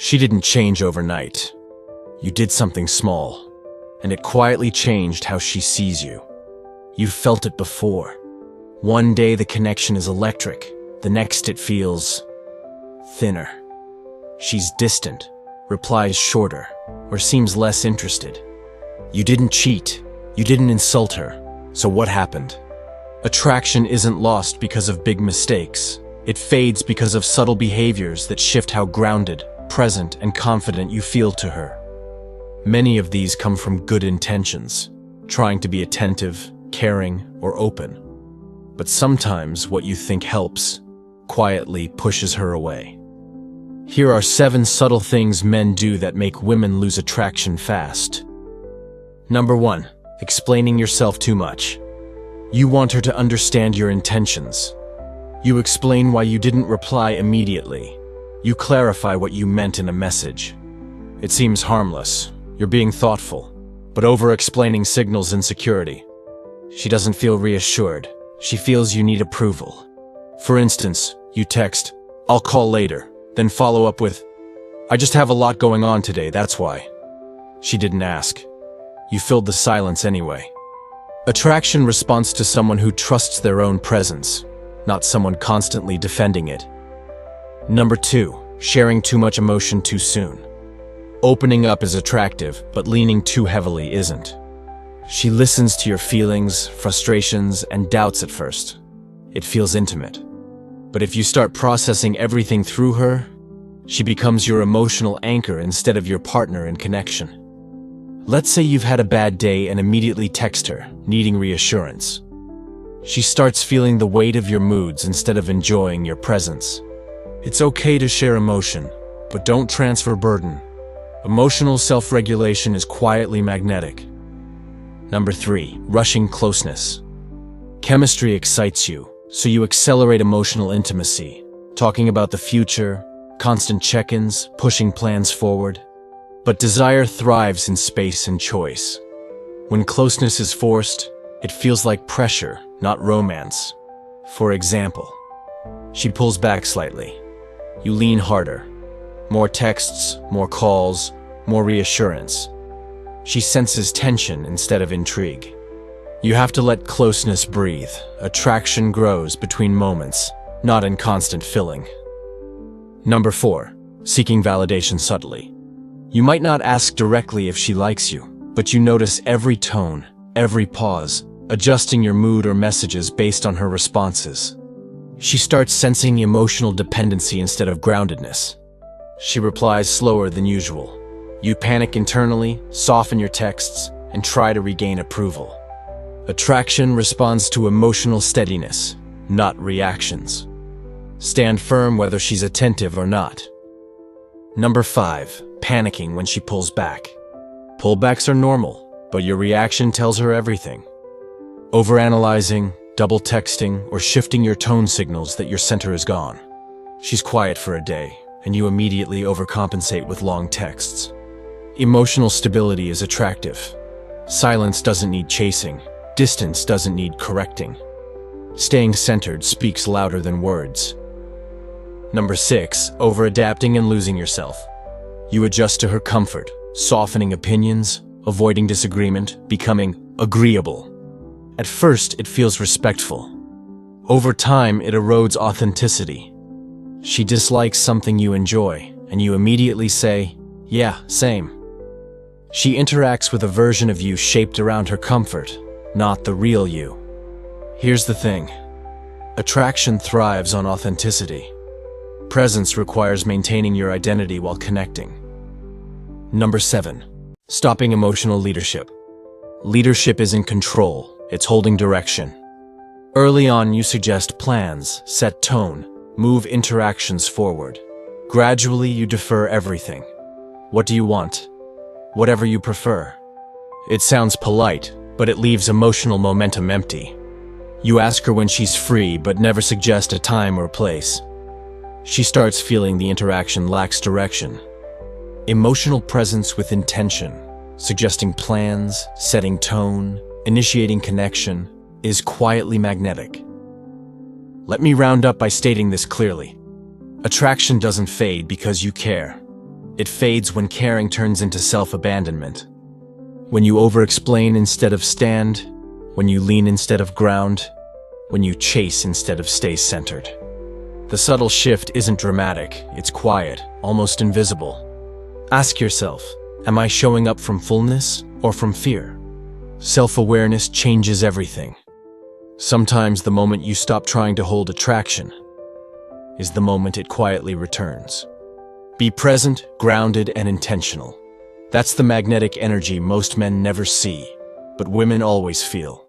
She didn't change overnight. You did something small, and it quietly changed how she sees you. You've felt it before. One day the connection is electric, the next it feels thinner. She's distant, replies shorter, or seems less interested. You didn't cheat, you didn't insult her, so what happened? Attraction isn't lost because of big mistakes. It fades because of subtle behaviors that shift how grounded, present, and confident you feel to her. Many of these come from good intentions, trying to be attentive, caring, or open. But sometimes what you think helps quietly pushes her away. Here are 7 subtle things men do that make women lose attraction fast. Number 1. Explaining yourself too much. You want her to understand your intentions. You explain why you didn't reply immediately. You clarify what you meant in a message. It seems harmless. You're being thoughtful. But over-explaining signals insecurity. She doesn't feel reassured. She feels you need approval. For instance, you text, "I'll call later," then follow up with, "I just have a lot going on today, that's why." She didn't ask. You filled the silence anyway. Attraction responds to someone who trusts their own presence, not someone constantly defending it. Number 2. Sharing too much emotion too soon. Opening up is attractive, but leaning too heavily isn't. She listens to your feelings, frustrations, and doubts at first. It feels intimate. But if you start processing everything through her, she becomes your emotional anchor instead of your partner in connection. Let's say you've had a bad day and immediately text her, needing reassurance. She starts feeling the weight of your moods instead of enjoying your presence. It's okay to share emotion, but don't transfer burden. Emotional self-regulation is quietly magnetic. Number 3. Rushing closeness. Chemistry excites you, so you accelerate emotional intimacy, talking about the future, constant check-ins, pushing plans forward. But desire thrives in space and choice. When closeness is forced, it feels like pressure, not romance. For example, she pulls back slightly. You lean harder. More texts, more calls, more reassurance. She senses tension instead of intrigue. You have to let closeness breathe. Attraction grows between moments, not in constant filling. Number 4. Seeking validation subtly. You might not ask directly if she likes you, but you notice every tone, every pause, adjusting your mood or messages based on her responses. She starts sensing emotional dependency instead of groundedness. She replies slower than usual. You panic internally, soften your texts, and try to regain approval. Attraction responds to emotional steadiness, not reactions. Stand firm whether she's attentive or not. Number 5. Panicking when she pulls back. Pullbacks are normal, but your reaction tells her everything. Overanalyzing, double texting, or shifting your tone signals that your center is gone. She's quiet for a day, and you immediately overcompensate with long texts. Emotional stability is attractive. Silence doesn't need chasing. Distance doesn't need correcting. Staying centered speaks louder than words. Number 6. Over-adapting and losing yourself. You adjust to her comfort, softening opinions, avoiding disagreement, becoming agreeable. At first, it feels respectful. Over time, it erodes authenticity. She dislikes something you enjoy, and you immediately say, "Yeah, same." She interacts with a version of you shaped around her comfort, not the real you. Here's the thing. Attraction thrives on authenticity. Presence requires maintaining your identity while connecting. Number 7. Stopping emotional leadership. Leadership isn't control, it's holding direction. Early on, you suggest plans, set tone, move interactions forward. Gradually, you defer everything. What do you want? Whatever you prefer. It sounds polite, but it leaves emotional momentum empty. You ask her when she's free, but never suggest a time or place. She starts feeling the interaction lacks direction. Emotional presence with intention, suggesting plans, setting tone, initiating connection, is quietly magnetic. Let me round up by stating this clearly. Attraction doesn't fade because you care. It fades when caring turns into self-abandonment. When you over-explain instead of stand, when you lean instead of ground, when you chase instead of stay centered. The subtle shift isn't dramatic, it's quiet, almost invisible. Ask yourself, am I showing up from fullness or from fear? Self-awareness changes everything. Sometimes the moment you stop trying to hold attraction is the moment it quietly returns. Be present, grounded, and intentional. That's the magnetic energy most men never see, but women always feel.